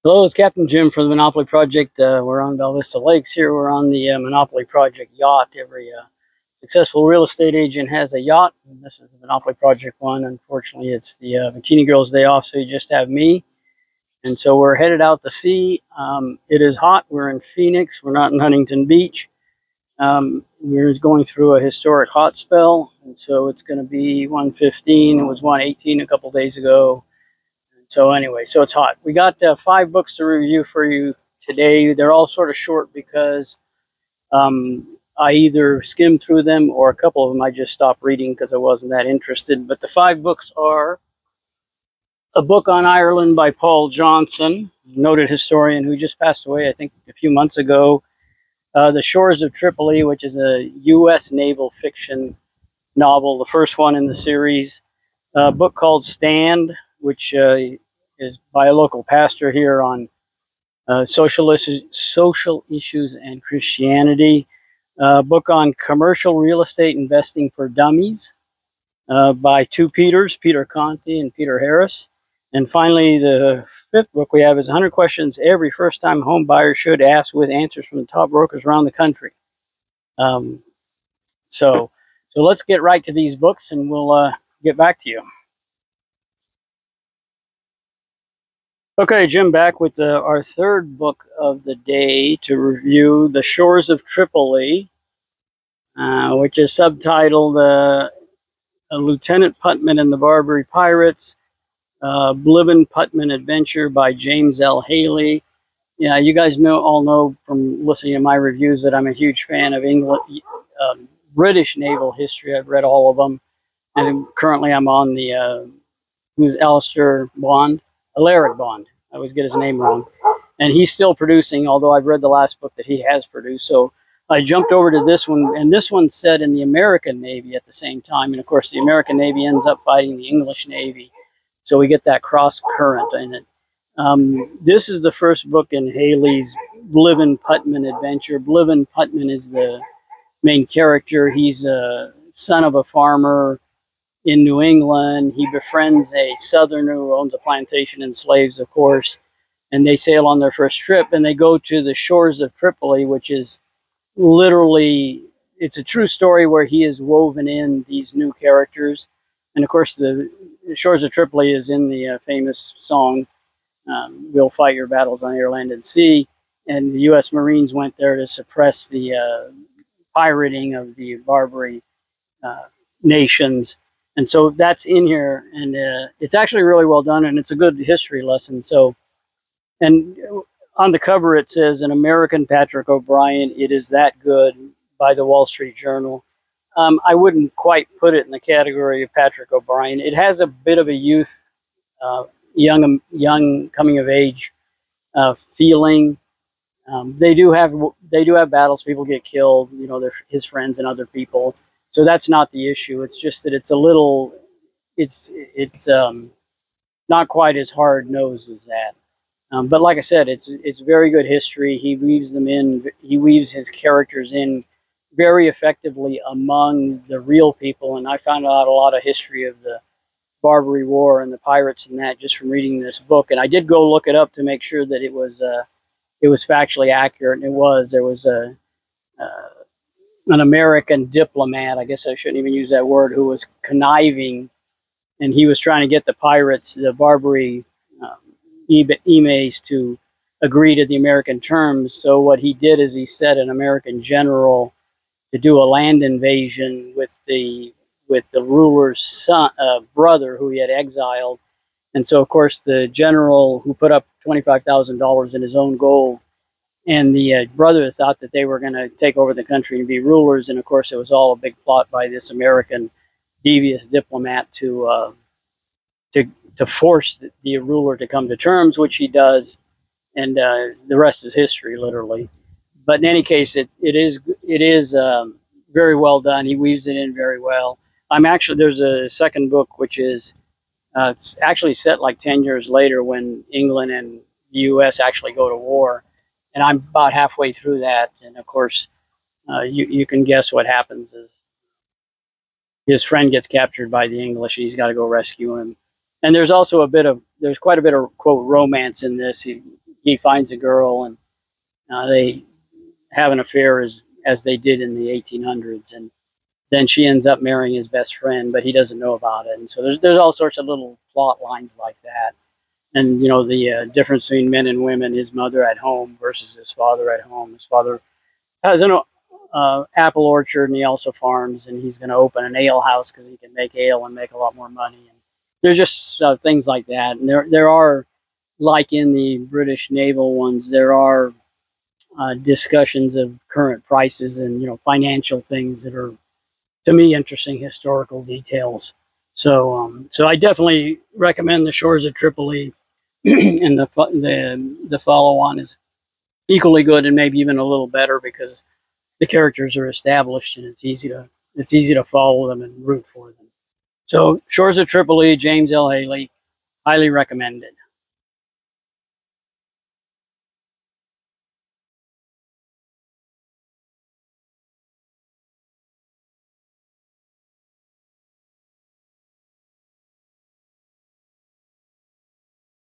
Hello, it's Captain Jim from the Monopoly Project. We're on Bella Vista Lakes here. We're on the Monopoly Project yacht. Every successful real estate agent has a yacht. And this is the Monopoly Project one. Unfortunately, it's the Bikini Girls' day off, so you just have me. And so we're headed out to sea. It is hot. We're in Phoenix. We're not in Huntington Beach. We're going through a historic hot spell. And so it's going to be 115. It was 118 a couple days ago. So anyway, so it's hot. We got 5 books to review for you today. They're all sort of short because I either skimmed through them or a couple of them I just stopped reading because I wasn't that interested. But the 5 books are a book on Ireland by Paul Johnson, noted historian who just passed away, I think, a few months ago. The Shores of Tripoli, which is a U.S. naval fiction novel, the first one in the series. A book called Stand, which is by a local pastor here on social issues and Christianity. A book on commercial real estate investing for dummies by 2 Peters, Peter Conti and Peter Harris. And finally, the 5th book we have is 100 Questions Every First-Time Home Buyer Should Ask, with answers from the top brokers around the country. So let's get right to these books, and we'll get back to you. Okay, Jim back with our 3rd book of the day to review, The Shores of Tripoli, which is subtitled Lieutenant Putman and the Barbary Pirates, Blibin Putman Adventure by James L. Haley. Yeah, you guys all know from listening to my reviews that I'm a huge fan of British naval history. I've read all of them, and currently I'm on the who's Alistair Bond. Alaric Bond. I always get his name wrong. And he's still producing, although I've read the last book that he has produced. So I jumped over to this one, and this one's set in the American Navy at the same time. And of course, the American Navy ends up fighting the English Navy. So we get that cross current in it. This is the first book in Haley's Blibin Putman adventure. Blibin Putman is the main character. He's a son of a farmer in New England. He befriends a southerner who owns a plantation and slaves, of course, and they sail on their first trip, and they go to the shores of Tripoli, which is literally, it's a true story where he has woven in these new characters. And of course, the Shores of Tripoli is in the famous song, We'll Fight Your Battles on Air, Land, and Sea. And the U.S. Marines went there to suppress the pirating of the Barbary nations. And so that's in here, and it's actually really well done, and it's a good history lesson. So, and on the cover it says, "An American Patrick O'Brien, It Is That Good," by the Wall Street Journal. I wouldn't quite put it in the category of Patrick O'Brien. It has a bit of a youth, young coming of age feeling. They do have battles. People get killed. You know, they're his friends and other people. So that's not the issue. It's just that it's a little, it's not quite as hard-nosed as that. But like I said, it's very good history. He weaves them in. He weaves his characters in very effectively among the real people. And I found out a lot of history of the Barbary War and the pirates and that just from reading this book. And I did go look it up to make sure that it was factually accurate. And it was. There was an American diplomat, I guess I shouldn't even use that word, who was conniving, and he was trying to get the pirates, the Barbary emes, to agree to the American terms. So what he did is he set an American general to do a land invasion with the ruler's son, brother, who he had exiled. And so, of course, the general, who put up $25,000 in his own gold, and the brother thought that they were going to take over the country and be rulers. And of course, it was all a big plot by this American devious diplomat to force the ruler to come to terms, which he does. And the rest is history, literally. But in any case, it is very well done. He weaves it in very well. There's a second book, which is actually set like 10 years later when England and the U.S. actually go to war. And I'm about halfway through that. And of course, you can guess what happens is his friend gets captured by the English and he's got to go rescue him. And there's also there's quite a bit of, quote, romance in this. He he finds a girl, and they have an affair as they did in the 1800s, and then she ends up marrying his best friend, but he doesn't know about it. And so there's all sorts of little plot lines like that. And you know, the difference between men and women, his mother at home versus his father at home. His father has an apple orchard, and he also farms, and he's going to open an ale house because he can make ale and make a lot more money. And there's just things like that. And there are, like in the British naval ones, there are discussions of current prices and, you know, financial things that are, to me, interesting historical details. So I definitely recommend The Shores of Tripoli, and the follow-on is equally good and maybe even a little better because the characters are established and it's easy to follow them and root for them. So Shores of Tripoli, James L. Haley, highly recommended.